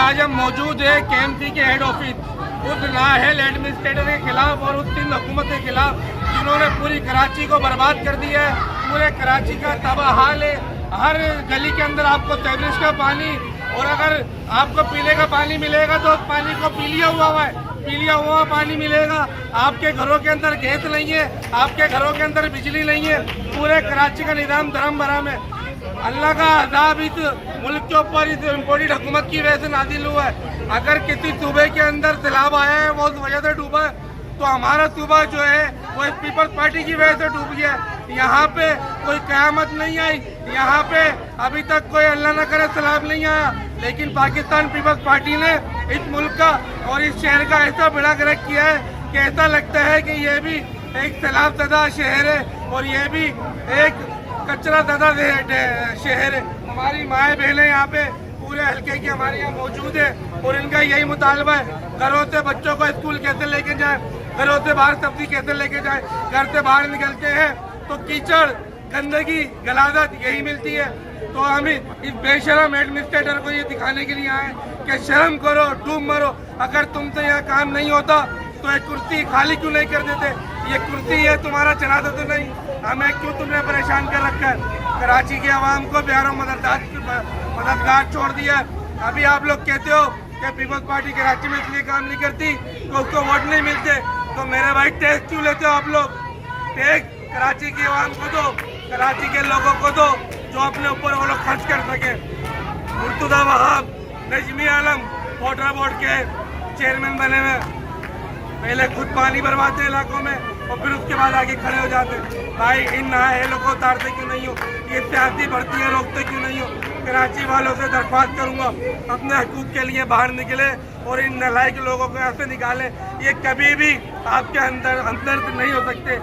आज हम मौजूद है KMC के हेड ऑफिस उस नाअहल एडमिनिस्ट्रेटर के खिलाफ और उस सिंध हुकूमत के खिलाफ जिन्होंने पूरी कराची को बर्बाद कर दिया है। पूरे कराची का तबाह हाल है। हर गली के अंदर आपको सीवरेज का पानी, और अगर आपको पीने का पानी मिलेगा तो उस पानी को पीलिया हुआ पानी मिलेगा। आपके घरों के अंदर गैस नहीं है, आपके घरों के अंदर बिजली नहीं है। पूरे कराची का निज़ाम धर्म भरम है। अल्लाह का अज़ाब इस मुल्क के ऊपर इस इम्पोर्टेड हुकूमत की वजह से नाजिल हुआ है। अगर किसी सूबे के अंदर सैलाब आया है, वो उस वजह से डूबा है, तो हमारा सूबा जो है वो इस पीपल्स पार्टी की वजह से डूब गया है। यहाँ पे कोई क़यामत नहीं आई, यहाँ पे अभी तक कोई अल्लाह न करे सैलाब नहीं आया, लेकिन पाकिस्तान पीपल्स पार्टी ने इस मुल्क का और इस शहर का ऐसा बेड़ा गर्क किया है कि ऐसा लगता है कि ये भी एक सैलाब ज़दा शहर है और ये भी एक कचरा ज़दा शहर है। हमारी माएँ बहनें यहाँ पे पूरे हल्के की हमारे यहाँ मौजूद है और इनका यही मुतालबा है, घरों से बच्चों को स्कूल कैसे लेके जाए, घरों से बाहर सब्जी कैसे लेके जाए। घर से बाहर निकलते हैं तो कीचड़, गंदगी, गलादत यही मिलती है। तो हम इस बेशरम एडमिनिस्ट्रेटर को ये दिखाने के लिए आए कि शर्म करो, डूब मरो। अगर तुमसे यहाँ काम नहीं होता तो एक कुर्सी खाली क्यों नहीं कर देते? ये कुर्सी है तुम्हारा जनाजा तो नहीं, हमें क्यों तुमने परेशान कर रखा है? कराची के अवाम को प्यारों मददगार छोड़ दिया। अभी आप लोग कहते हो कि पीपल्स पार्टी कराची में इसलिए काम नहीं करती तो उसको वोट नहीं मिलते, तो मेरे भाई टैक्स क्यों लेते हो आप लोग? टैक्स कराची के अवाम को दो, कराची के लोगों को दो, जो अपने ऊपर वो लोग खर्च कर सके। मुर्तुजा वहाब, नजमी आलम वाटर बोर्ड के चेयरमैन बने हुए, पहले खुद पानी भरवाते इलाकों में और फिर उसके बाद आगे खड़े हो जाते। भाई इन नाअहलों को उतारते क्यों नहीं हो? ये सियासी भर्तियाँ रोकते क्यों नहीं हो? कराची वालों से दरख्वास्त करूंगा अपने हकूक़ के लिए बाहर निकले और इन नालायक लोगों को ऐसे निकाले। ये कभी भी आपके अंदर नहीं हो सकते।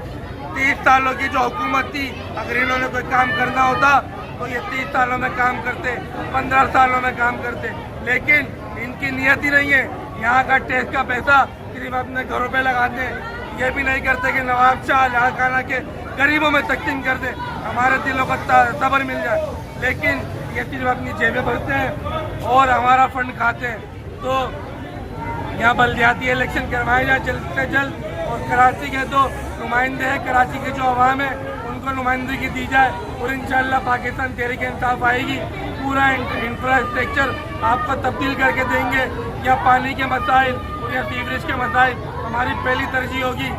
30 सालों की जो हुकूमत थी, अगर इन्होंने कोई काम करना होता तो ये 30 सालों में काम करते, 15 सालों में काम करते, लेकिन इनकी नियत ही नहीं है। यहाँ का टैक्स का पैसा सिर्फ अपने घरों पे लगाते हैं। ये भी नहीं करते कि नवाब शाह जहाँ खाना के गरीबों में तकसीम कर दे, हमारे दिलों को सब्र मिल जाए, लेकिन ये सिर्फ अपनी जेबें भरते हैं और हमारा फंड खाते हैं। तो यहाँ बल्दियाती इलेक्शन करवाए जाए जल्द से जल्द, और कराची के जो नुमाइंदे हैं, कराची के जो अवाम है, उनको नुमाइंदगी दी जाए और इंशाअल्लाह पाकिस्तान तहरीक इंसाफ आएगी। पूरा इंफ्रास्ट्रक्चर आपको तब्दील करके देंगे। या पानी के मसाइल या सीवरेज के मसाइल हमारी पहली तरजीह होगी।